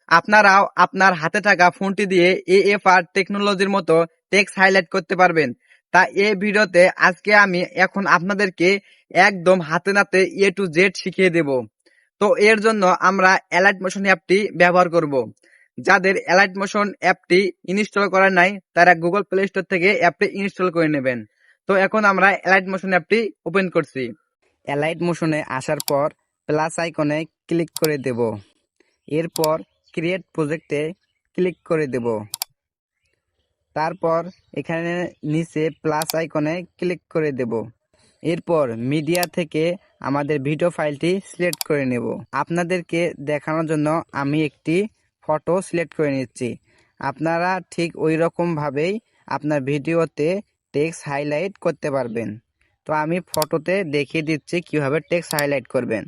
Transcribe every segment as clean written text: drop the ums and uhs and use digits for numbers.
আপনারাও আপনার হাতে থাকা ফোনটি দিয়ে এএফআর টেকনোলজির মতো টেক্সট হাইলাইট করতে পারবেন। তা এই ভিডিওতে আজকে আমি এখন আপনাদেরকে একদম হাতে নাতে এ টু জেড শিখিয়ে দেব। তো এর জন্য আমরা এলাইট মোশন অ্যাপটি ব্যবহার করব। যাদের এলাইট মোশন অ্যাপটি ইনস্টল করা নাই তারা গুগল প্লে স্টোর থেকে অ্যাপটি ইনস্টল করে নেবেন। তো এখন আমরা এলাইট মোশন অ্যাপটি ওপেন করছি। এলাইট মোশনে আসার পর প্লাস আইকনে ক্লিক করে দেব। এরপর ক্রিয়েট প্রজেক্টে ক্লিক করে দেব। তারপর এখানে নিচে প্লাস আইকনে ক্লিক করে দেব। এরপর মিডিয়া থেকে আমাদের ভিডিও ফাইলটি সিলেক্ট করে নেব। আপনাদেরকে দেখানোর জন্য আমি একটি ফটো সিলেক্ট করে নিচ্ছি। আপনারা ঠিক ওই রকমভাবেই আপনার ভিডিওতে টেক্সট হাইলাইট করতে পারবেন। তো আমি ফটোতে দেখিয়ে দিচ্ছি কিভাবে টেক্সট হাইলাইট করবেন।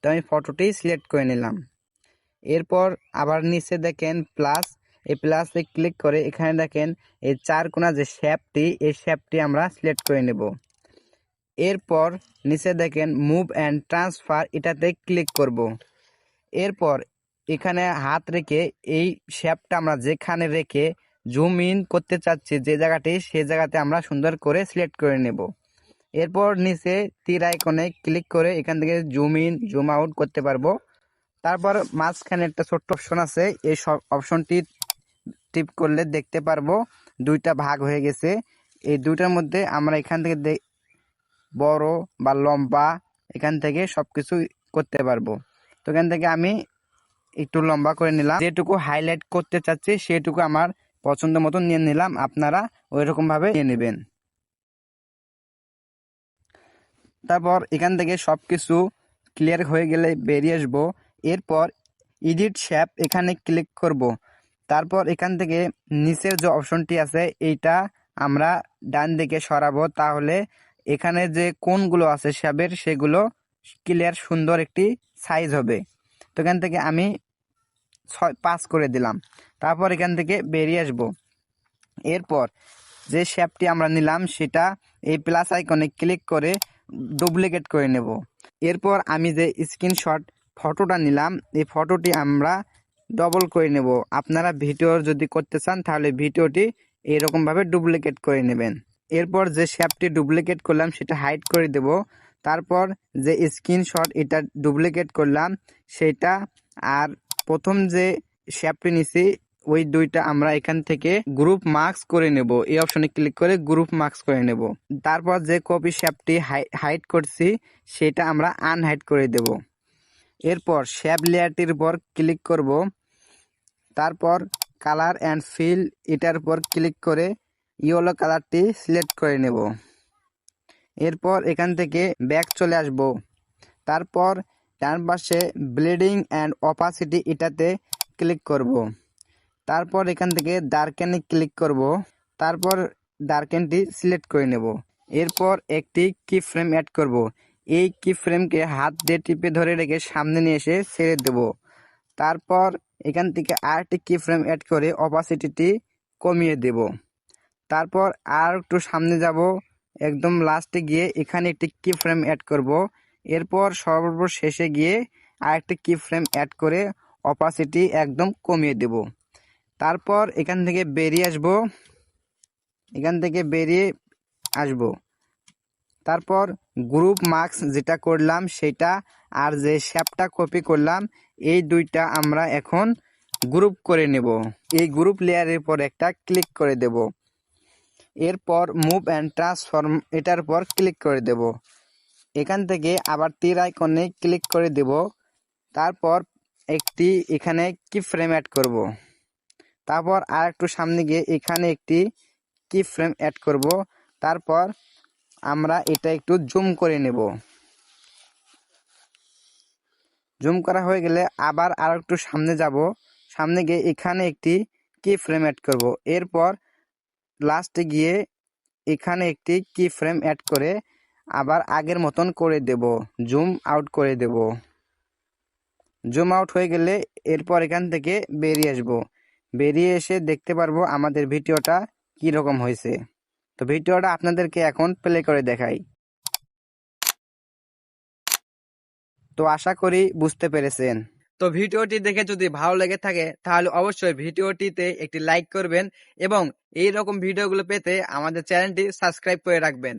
তো আমি ফটোটি সিলেক্ট করে নিলাম। এরপর আবার নিচে দেখেন প্লাস, এই প্লাসে ক্লিক করে এখানে দেখেন এই চার কোণা যে শেপটি, এই শেপটি আমরা সিলেক্ট করে নেব। এরপর নিচে দেখেন মুভ অ্যান্ড ট্রান্সফার, এটাতে ক্লিক করব। এরপর এখানে হাত রেখে এই শেপটা আমরা যেখানে রেখে জুম ইন করতে চাচ্ছি যে জায়গাটি, সেই জায়গাতে আমরা সুন্দর করে সিলেক্ট করে নেব। এরপর নিচে তীর আইকনে ক্লিক করে এখান থেকে জুম ইন জুম আউট করতে পারবো। তারপর মাঝখানে একটা ছোট্ট অপশন আছে, এই সব অপশনটি টিপ করলে দেখতে পারবো দুইটা ভাগ হয়ে গেছে। এই দুইটার মধ্যে আমরা এখান থেকে বড় বা লম্বা এখান থেকে সবকিছু করতে পারবো। তো এখান থেকে আমি একটু লম্বা করে নিলাম, যেটুকু হাইলাইট করতে চাচ্ছি সেটুকু আমার পছন্দ মতো নিয়ে নিলাম। আপনারা ওই রকম ভাবে নিয়ে নেবেন। তারপর এখান থেকে সবকিছু ক্লিয়ার হয়ে গেলে বেরিয়ে আসবো। এরপর এডিট শেপ এখানে ক্লিক করব। তারপর এখান থেকে নিচের যে অপশনটি আছে এইটা আমরা ডান দিকে সরাবো, তাহলে এখানে যে কোণগুলো আছে শেপের সেগুলো ক্লিয়ার সুন্দর একটি সাইজ হবে। তো এখান থেকে আমি 5 করে দিলাম। তারপর এখান থেকে বেরিয়ে আসবো। এরপর যে শেপটি আমরা নিলাম সেটা এই প্লাস আইকনে ক্লিক করে ডুপ্লিকেট করে নেব। এরপর আমি যে স্ক্রিনশট ফটোটা নিলাম এই ফটোটি আমরা ডবল করে নেব। আপনারা ভিডিও যদি করতে চান তাহলে ভিডিওটি এরকমভাবে ডুপ্লিকেট করে নেবেন। এরপর যে শেপটি ডুপ্লিকেট করলাম সেটা হাইড করে দেব। তারপর যে স্ক্রিনশট এটা ডুপ্লিকেট করলাম সেটা, আর প্রথম যে শেপটি নিছি ওই দুইটা আমরা এখান থেকে গ্রুপ মার্কস করে নেব। এই অপশনে ক্লিক করে গ্রুপ মার্কস করে নেব। তারপর যে কপি শেপটি হাইড করছি সেটা আমরা আনহাইড করে দেব। এরপর শেপ লেয়ারটির উপর ক্লিক করব। তারপর কালার অ্যান্ড ফিল এটার উপর ক্লিক করে ইয়েলো কালারটি সিলেক্ট করে নেব। এরপর এখান থেকে ব্যাক চলে আসব। তারপর ডান পাশে ব্লেডিং অ্যান্ড অপাসিটি এটাতে ক্লিক করব। তারপর এখান থেকে ডার্কেনে ক্লিক করব। তারপর ডার্কেনটি সিলেক্ট করে নেব। এরপর একটি কি ফ্রেম অ্যাড করব। এই কি ফ্রেমকে হাত দিয়ে টিপে ধরে রেখে সামনে নিয়ে এসে ছেড়ে দেব। তারপর এখান থেকে আরেকটি কি ফ্রেম অ্যাড করে অপাসিটিটি কমিয়ে দেব। তারপর আর একটু সামনে যাব, একদম লাস্টে গিয়ে এখানে একটি কি ফ্রেম অ্যাড করব। এরপর সর্বশেষে গিয়ে আরেকটি কি ফ্রেম অ্যাড করে অপাসিটি একদম কমিয়ে দেব। তারপর এখান থেকে বেরিয়ে আসব। তারপর গ্রুপ মার্কস যেটা করলাম সেটা আর যে শেপটা কপি করলাম এই দুইটা আমরা এখন গ্রুপ করে নেব। এই গ্রুপ লেয়ারের পর একটা ক্লিক করে দেব। এরপর মুভ অ্যান্ড ট্রান্সফর্ম এটার উপর ক্লিক করে দেব। এখান থেকে আবার তীর আইকনে ক্লিক করে দেব। তারপর একটি এখানে কি ফ্রেম অ্যাড করব। তারপর আর একটু সামনে গিয়ে এখানে একটি কি ফ্রেম অ্যাড করব। তারপর আমরা এটা একটু জুম করে নেব। জুম করা হয়ে গেলে আবার আর একটু সামনে যাব। সামনে গিয়ে এখানে একটি কি ফ্রেম অ্যাড করব। এরপর লাস্টে গিয়ে এখানে একটি কি ফ্রেম অ্যাড করে আবার আগের মতন করে দেব, জুম আউট করে দেব। জুম আউট হয়ে গেলে এরপর এখান থেকে বেরিয়ে আসব। বেরিয়ে এসে দেখতে পারবো আমাদের ভিডিওটা কি রকম হয়েছে। তো ভিডিওটা আপনাদেরকে এখন প্লে করে দেখাই। তো আশা করি বুঝতে পেরেছেন। তো ভিডিওটি দেখে যদি ভালো লেগে থাকে তাহলে অবশ্যই ভিডিওটিতে একটি লাইক করবেন এবং এই রকম ভিডিওগুলো পেতে আমাদের চ্যানেলটি সাবস্ক্রাইব করে রাখবেন।